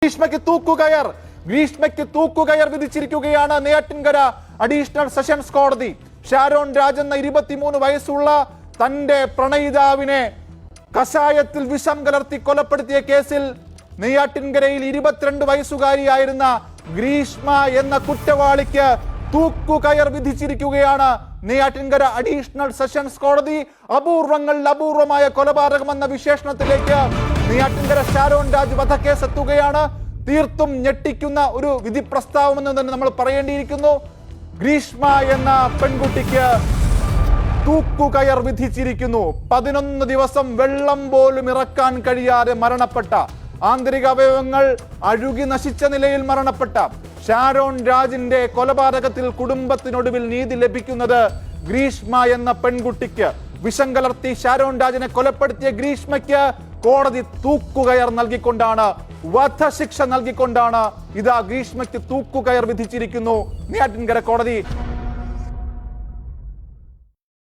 ഗ്രീഷ്മയ്ക്ക് തൂക്കുകയർ വിധിച്ചിരിക്കുകയാണ് Neyyattinkara additional sessions കോടതി. ഷാരോൺ രാജ് എന്ന 23 വയസ്സുള്ള തന്റെ പ്രണയിതാവിനെ കഷായത്തിൽ വിഷം കലർത്തി കൊലപ്പെടുത്തിയ കേസിൽ നെയ്യാറ്റിൻകരയിൽ 22 വയസ്സുകാരിയായിരുന്ന ഗ്രീഷ്മ എന്ന കുറ്റവാളിക്ക് തൂക്കുകയർ വിധിച്ചിരിക്കുകയാണ് നെയ്യാറ്റിൻകര അഡീഷണൽ സെഷൻസ് കോടതി. അപൂർവങ്ങളിൽ അപൂർവമായ കൊലപാതകം എന്ന വിശേഷണത്തിലേക്ക് നെയ്യാറ്റിൻകര ഷാരോൺ രാജ് വധക്കേസ് എത്തുകയാണ്. തീർത്തും ഞെട്ടിക്കുന്ന ഒരു വിധി പ്രസ്താവമെന്ന് തന്നെ നമ്മൾ പറയേണ്ടിയിരിക്കുന്നു. ഗ്രീഷ്മ എന്ന പെൺകുട്ടിക്ക് തൂക്കുകയർ വിധിച്ചിരിക്കുന്നു. 11 ദിവസം വെള്ളം പോലും ഇറക്കാൻ കഴിയാതെ മരണപ്പെട്ട, ആന്തരിക അവയവങ്ങൾ അഴുകി നശിച്ച നിലയിൽ മരണപ്പെട്ട ഷാരോൺ രാജിന്റെ കൊലപാതകത്തിൽ കുടുംബത്തിനൊടുവിൽ നീതി ലഭിക്കുന്നത് ഗ്രീഷ്മ എന്ന പെൺകുട്ടിക്ക്. വിഷം കലർത്തി ഷാരോൺ രാജിനെ കൊലപ്പെടുത്തിയ ഗ്രീഷ്മയ്ക്ക് കോടതി തൂക്കുകയർ നൽകിക്കൊണ്ടാണ്, വധശിക്ഷ നൽകിക്കൊണ്ടാണ് ഇതാ ഗ്രീഷ്മയ്ക്ക് തൂക്കുകയർ വിധിച്ചിരിക്കുന്നു നെയ്യാറ്റിൻകര കോടതി.